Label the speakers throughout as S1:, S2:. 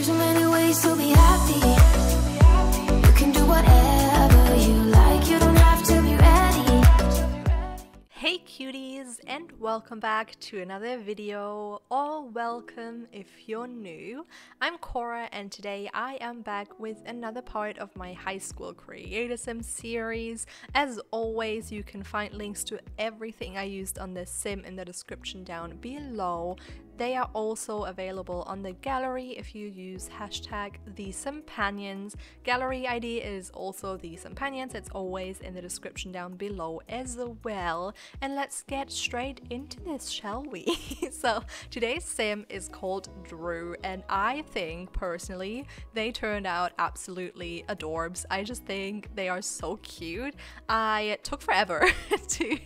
S1: There's so many ways to be happy. You can do whatever you like. You don't have to be ready.
S2: Hey cuties, and welcome back to another video, or welcome if you're new. I'm Cora, and today I am back with another part of my high school Creator Sim series. As always, you can find links to everything I used on this sim in the description down below. They are also available on the gallery if you use hashtag TheSimPanions. Gallery ID is also TheSimPanions. It's always in the description down below as well. And let's get straight into this, shall we? So today's sim is called Drew, and I think personally they turned out absolutely adorbs. I just think they are so cute. I took forever to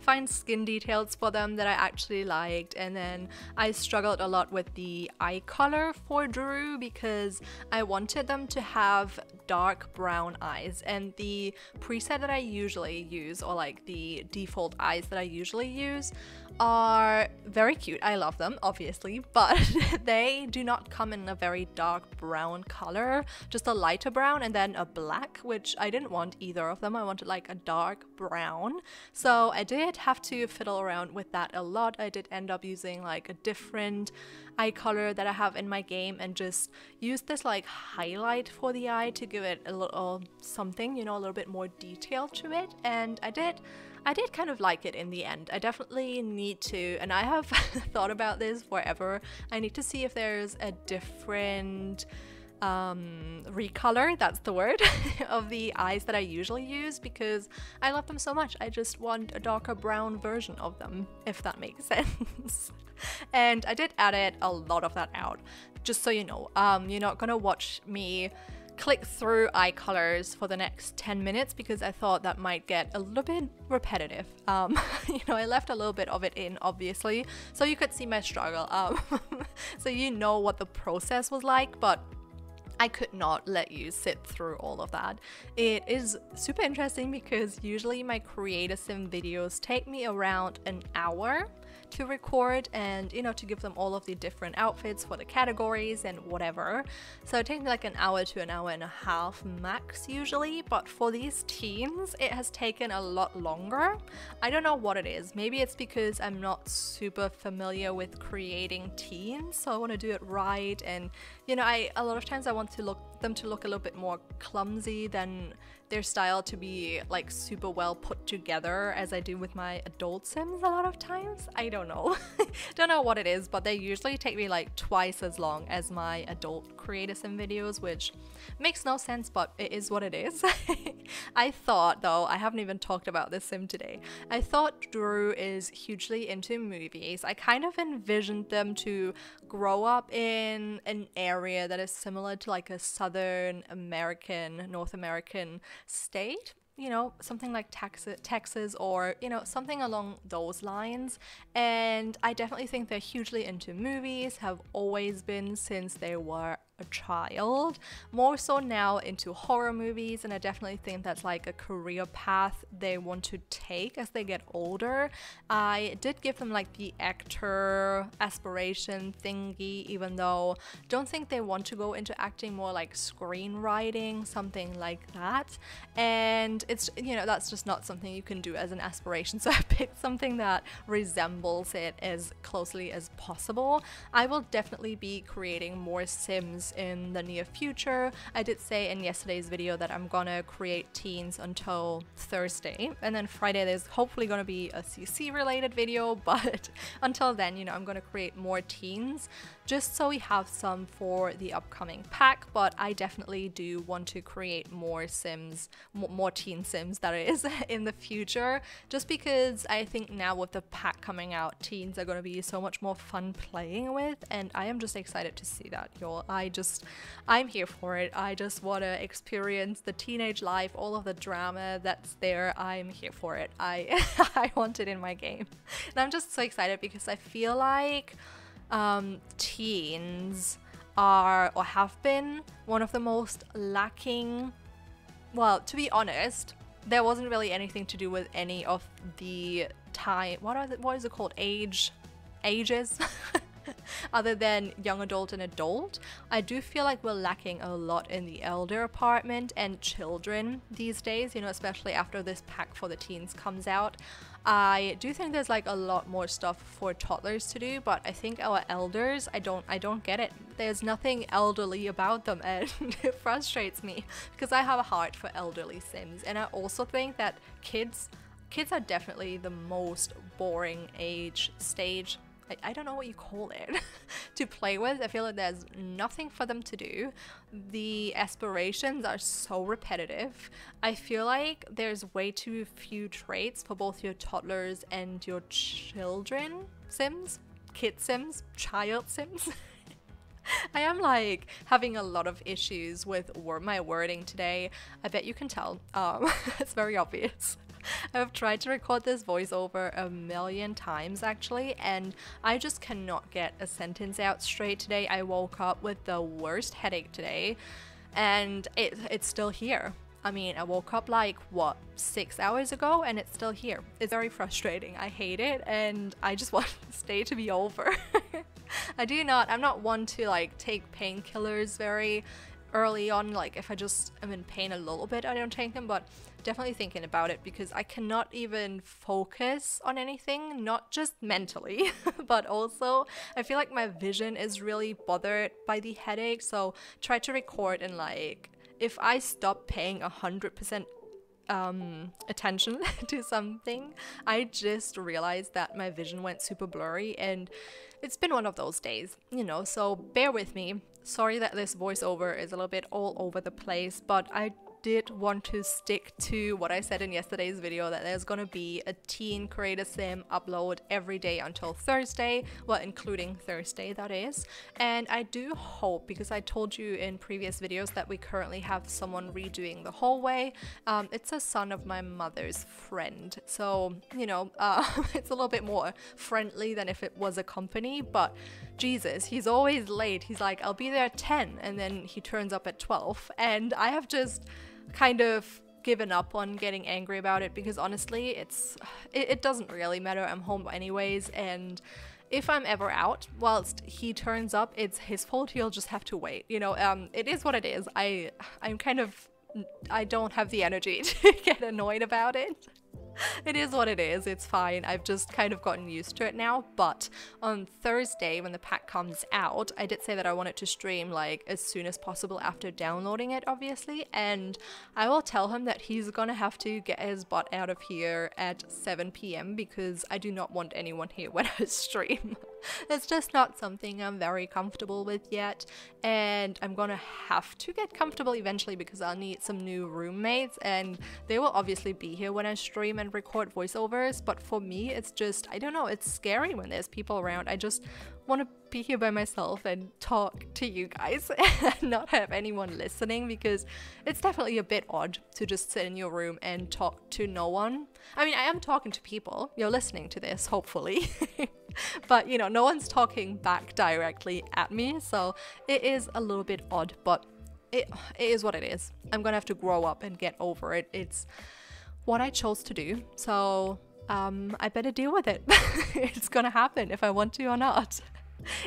S2: find skin details for them that I actually liked, and then I struggled a lot with the eye color for Drew because I wanted them to have dark brown eyes, and the preset that I usually use, or like the default eyes that I usually use, are very cute. I love them obviously, but they do not come in a very dark brown color, just a lighter brown and then a black, which I didn't want either of them. I wanted like a dark brown, so I did have to fiddle around with that a lot. I did end up using like a different eye color that I have in my game and just use this like highlight for the eye to give it a little something, you know, a little bit more detail to it, and I did kind of like it in the end. I definitely need to, and I have thought about this forever, I need to see if there's a different recolor, that's the word, of the eyes that I usually use, because I love them so much. I just want a darker brown version of them, if that makes sense. And I did edit a lot of that out, just so you know. You're not gonna watch me click through eye colors for the next 10 minutes because I thought that might get a little bit repetitive. You know, I left a little bit of it in, obviously, so you could see my struggle. So you know what the process was like, but I could not let you sit through all of that. It is super interesting because usually my Creator Sim videos take me around an hour to record, and you know, to give them all of the different outfits for the categories and whatever. So it takes me like an hour to an hour and a half max usually, but for these teens it has taken a lot longer. I don't know what it is. Maybe it's because I'm not super familiar with creating teens, so I want to do it right, and you know, a lot of times I want them to look a little bit more clumsy than their style to be like super well put together as I do with my adult sims a lot of times. I don't know. Don't know what it is, but they usually take me like twice as long as my adult Creator Sim videos, which makes no sense, but it is what it is. I thought, though, I haven't even talked about this sim today, I thought Drew is hugely into movies. I kind of envisioned them to grow up in an area that is similar to like a Southern American, North American state, you know, something like Texas, or you know, something along those lines. And I definitely think they're hugely into movies, have always been since they were a child, more so now into horror movies, and I definitely think that's like a career path they want to take as they get older. I did give them like the actor aspiration thingy, even though I don't think they want to go into acting, more like screenwriting, something like that. And it's, you know, that's just not something you can do as an aspiration, so I picked something that resembles it as closely as possible. I will definitely be creating more sims in the near future. I did say in yesterday's video that I'm gonna create teens until Thursday, and then Friday there's hopefully gonna be a CC related video, but until then, you know, I'm gonna create more teens just so we have some for the upcoming pack. But I definitely do want to create more sims, more teen sims that is, in the future, just because I think now with the pack coming out, teens are going to be so much more fun playing with, and I am just excited to see that, y'all. I'm here for it. I just want to experience the teenage life, all of the drama that's there. I'm here for it. I want it in my game, and I'm just so excited because I feel like teens are, or have been, one of the most lacking. Well, to be honest, there wasn't really anything to do with any of the time, what is it called, ages other than young adult and adult. I do feel like we're lacking a lot in the elder apartment and children these days, you know, especially after this pack for the teens comes out. I do think there's like a lot more stuff for toddlers to do, but I think our elders, I don't get it. There's nothing elderly about them, and it frustrates me because I have a heart for elderly Sims. And I also think that kids are definitely the most boring age stage. I don't know what you call it to play with. I feel like there's nothing for them to do. The aspirations are so repetitive. I feel like there's way too few traits for both your toddlers and your children Sims, kid Sims, child Sims. I am like having a lot of issues with my wording today. I bet you can tell. It's very obvious. I've tried to record this voiceover a million times actually, and I just cannot get a sentence out straight today. I woke up with the worst headache today, and it's still here. I mean, I woke up like, what, 6 hours ago, and it's still here. It's very frustrating. I hate it, and I just want this day to be over. I'm not one to like take painkillers very early on. Like if I just am in pain a little bit, I don't take them, but definitely thinking about it because I cannot even focus on anything, not just mentally, but also I feel like my vision is really bothered by the headache. So try to record, and like if I stop paying 100% attention to something, I just realized that my vision went super blurry, and it's been one of those days, you know, so bear with me. Sorry that this voiceover is a little bit all over the place, but I did want to stick to what I said in yesterday's video, that there's gonna be a teen creator sim upload every day until Thursday, well, including Thursday, that is. And I do hope, because I told you in previous videos that we currently have someone redoing the hallway. It's a son of my mother's friend, so you know, it's a little bit more friendly than if it was a company, but Jesus, he's always late. He's like, I'll be there at 10, and then he turns up at 12, and I have just kind of given up on getting angry about it because honestly it doesn't really matter. I'm home anyways, and if I'm ever out whilst he turns up, it's his fault. He'll just have to wait, you know. It is what it is. I don't have the energy to get annoyed about it. It is what it is. It's fine. I've just kind of gotten used to it now. But on Thursday, when the pack comes out, I did say that I wanted to stream like as soon as possible after downloading it, obviously. And I will tell him that he's gonna have to get his butt out of here at 7 p.m. because I do not want anyone here when I stream. It's just not something I'm very comfortable with yet, and I'm gonna have to get comfortable eventually because I'll need some new roommates, and they will obviously be here when I stream and record voiceovers. But for me, it's just, I don't know, it's scary when there's people around. I just want to be here by myself and talk to you guys and not have anyone listening, because it's definitely a bit odd to just sit in your room and talk to no one. I mean, I am talking to people, you're listening to this, hopefully. But you know, no one's talking back directly at me, so it is a little bit odd, but it is what it is. I'm gonna have to grow up and get over it. It's what I chose to do, so I better deal with it. It's gonna happen if I want to or not.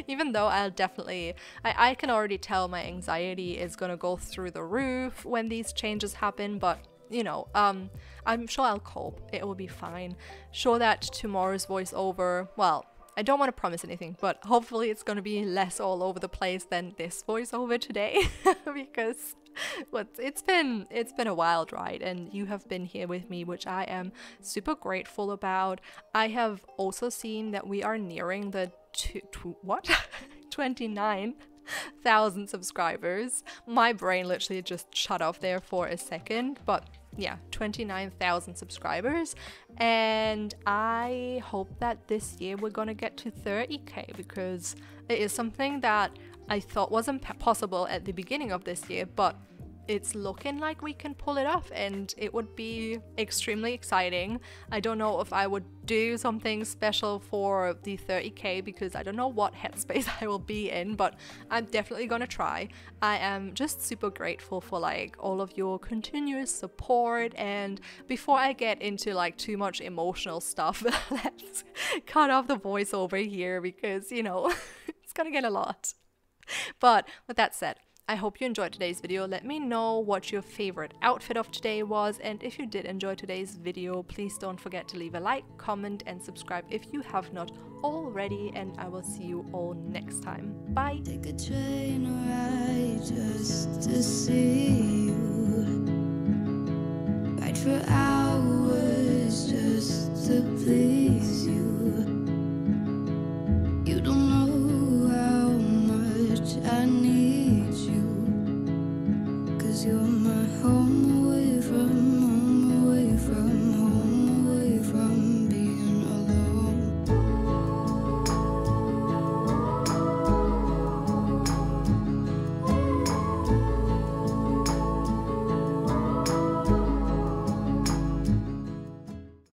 S2: Even though I'll definitely, I can already tell my anxiety is gonna go through the roof when these changes happen, but you know, I'm sure I'll cope. It will be fine. Sure that tomorrow's voiceover, well, I don't want to promise anything, but hopefully it's going to be less all over the place than this voiceover today, because it's been a wild ride, and you have been here with me, which I am super grateful about. I have also seen that we are nearing the 29,000 subscribers. My brain literally just shut off there for a second, but yeah, 29,000 subscribers, and I hope that this year we're gonna get to 30k, because it is something that I thought wasn't possible at the beginning of this year, but it's looking like we can pull it off, and it would be extremely exciting. I don't know if I would do something special for the 30k because I don't know what headspace I will be in, but I'm definitely gonna try. I am just super grateful for like all of your continuous support, and before I get into like too much emotional stuff, let's cut off the voiceover here because, you know, It's gonna get a lot. But with that said, I hope you enjoyed today's video. Let me know what your favorite outfit of today was, and if you did enjoy today's video, please don't forget to leave a like, comment, and subscribe if you have not already, and I will see you all next time. Bye!
S1: Take a train ride just to see you. Ride for hours just to please